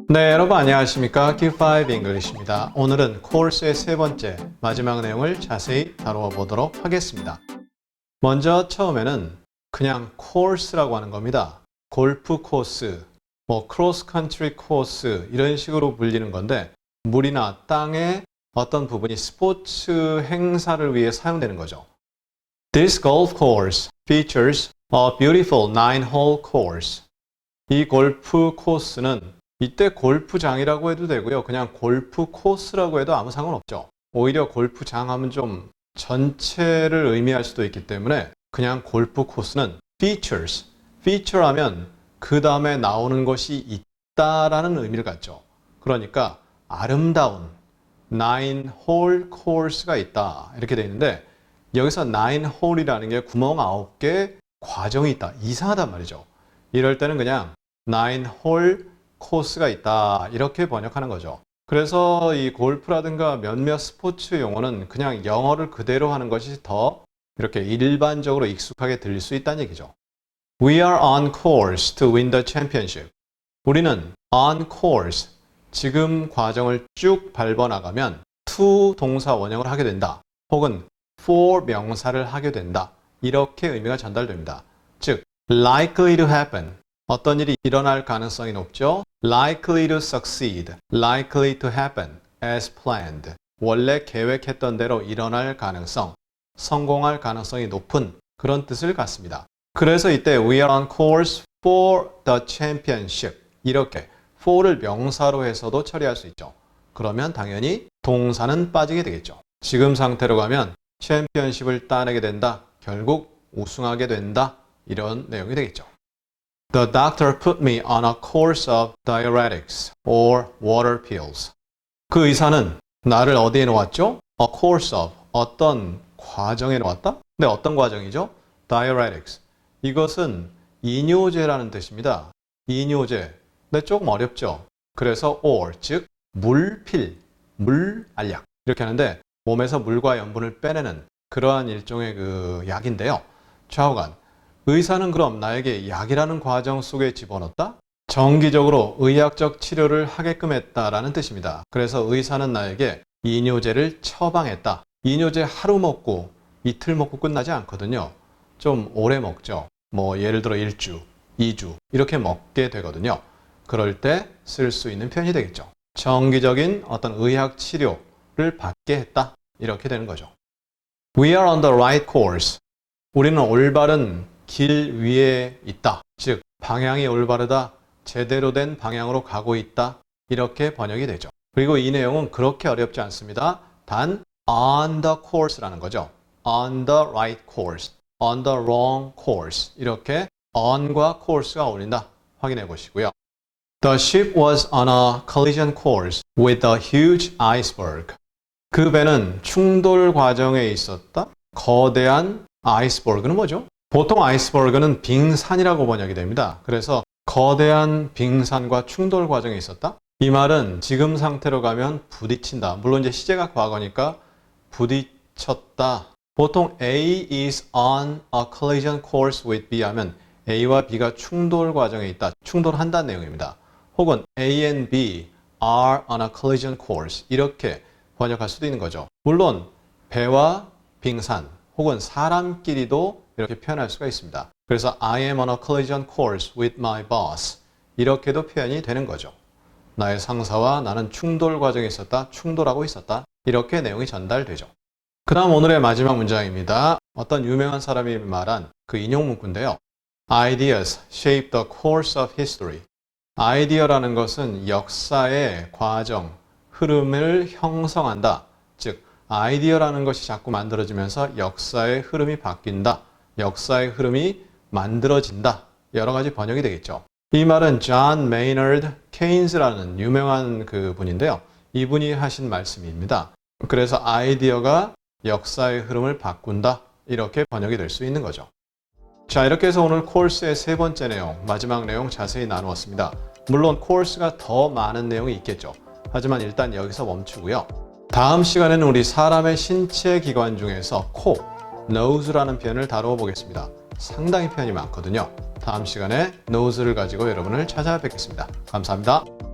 네, 여러분 안녕하십니까? Q5 English입니다. 오늘은 코र्스의 세 번째, 마지막 내용을 자세히 다루어 보도록 하겠습니다. 먼저 처음에는 그냥 코스라고 하는 겁니다. 골프 코스, 크로스 컨트리 코스 이런 식으로 불리는 건데 물이나 땅의 어떤 부분이 스포츠 행사를 위해 사용되는 거죠. This golf course features a beautiful 9-hole course. 이 골프 코스는 이때 골프장이라고 해도 되고요. 그냥 골프 코스라고 해도 아무 상관없죠. 오히려 골프장 하면 좀 전체를 의미할 수도 있기 때문에 그냥 골프 코스는 features. feature 하면 그 다음에 나오는 것이 있다라는 의미를 갖죠. 그러니까 아름다운 9-hole course가 있다. 이렇게 되어 있는데 여기서 9hole이라는 게 구멍 9개 과정이 있다. 이상하단 말이죠. 이럴 때는 그냥 9hole 코스가 있다 이렇게 번역하는 거죠. 그래서 이 골프라든가 몇몇 스포츠 용어는 그냥 영어를 그대로 하는 것이 더 이렇게 일반적으로 익숙하게 들릴 수 있다는 얘기죠. We are on course to win the championship. 우리는 on course, 지금 과정을 쭉 밟아나가면 to 동사 원형을 하게 된다. 혹은 for 명사를 하게 된다. 이렇게 의미가 전달됩니다. 즉, likely to happen. 어떤 일이 일어날 가능성이 높죠? likely to succeed, likely to happen as planned. 원래 계획했던 대로 일어날 가능성, 성공할 가능성이 높은 그런 뜻을 갖습니다. 그래서 이때 we are on course for the championship. 이렇게 for를 명사로 해서도 처리할 수 있죠. 그러면 당연히 동사는 빠지게 되겠죠. 지금 상태로 가면 챔피언십을 따내게 된다. 결국 우승하게 된다. 이런 내용이 되겠죠. The doctor put me on a course of diuretics or water pills. 그 의사는 나를 어디에 놓았죠? A course of, 어떤 과정에 놓았다? 근데 어떤 과정이죠? Diuretics. 이것은 이뇨제라는 뜻입니다. 이뇨제. 근데 조금 어렵죠? 그래서 or, 즉 물필, 물알약 이렇게 하는데 몸에서 물과 염분을 빼내는 그러한 일종의 그 약인데요. 좌우간. 의사는 그럼 나에게 약이라는 과정 속에 집어넣었다? 정기적으로 의학적 치료를 하게끔 했다라는 뜻입니다. 그래서 의사는 나에게 이뇨제를 처방했다. 이뇨제 하루 먹고 이틀 먹고 끝나지 않거든요. 좀 오래 먹죠. 예를 들어 1주, 2주 이렇게 먹게 되거든요. 그럴 때 쓸 수 있는 표현이 되겠죠. 정기적인 어떤 의학 치료를 받게 했다. 이렇게 되는 거죠. We are on the right course. 우리는 올바른 길 위에 있다. 즉, 방향이 올바르다. 제대로 된 방향으로 가고 있다. 이렇게 번역이 되죠. 그리고 이 내용은 그렇게 어렵지 않습니다. 단 on the course라는 거죠. on the right course, on the wrong course. 이렇게 on과 course가 어울린다. 확인해 보시고요. The ship was on a collision course with a huge iceberg. 그 배는 충돌 과정에 있었다. 거대한 아이스버그는 뭐죠? 보통 아이스버그는 빙산이라고 번역이 됩니다. 그래서 거대한 빙산과 충돌 과정에 있었다. 이 말은 지금 상태로 가면 부딪힌다. 물론 이제 시제가 과거니까 부딪혔다. 보통 A is on a collision course with B 하면 A와 B가 충돌 과정에 있다. 충돌한다는 내용입니다. 혹은 A and B are on a collision course. 이렇게 번역할 수도 있는 거죠. 물론 배와 빙산 혹은 사람끼리도 이렇게 표현할 수가 있습니다. 그래서 I am on a collision course with my boss. 이렇게도 표현이 되는 거죠. 나의 상사와 나는 충돌 과정에 있었다. 충돌하고 있었다. 이렇게 내용이 전달되죠. 그 다음 오늘의 마지막 문장입니다. 어떤 유명한 사람이 말한 그 인용 문구인데요. Ideas shape the course of history. 아이디어라는 것은 역사의 과정, 흐름을 형성한다. 즉, 아이디어라는 것이 자꾸 만들어지면서 역사의 흐름이 바뀐다. 역사의 흐름이 만들어진다. 여러 가지 번역이 되겠죠. 이 말은 존 메이너드 케인스라는 유명한 그 분인데요. 이분이 하신 말씀입니다. 그래서 아이디어가 역사의 흐름을 바꾼다. 이렇게 번역이 될 수 있는 거죠. 자, 이렇게 해서 오늘 코र्스의 세 번째 내용, 마지막 내용 자세히 나누었습니다. 물론 코र्스가 더 많은 내용이 있겠죠. 하지만 일단 여기서 멈추고요. 다음 시간에는 우리 사람의 신체 기관 중에서 코, knows라는 표현을 다루어 보겠습니다. 상당히 표현이 많거든요. 다음 시간에 knows를 가지고 여러분을 찾아뵙겠습니다. 감사합니다.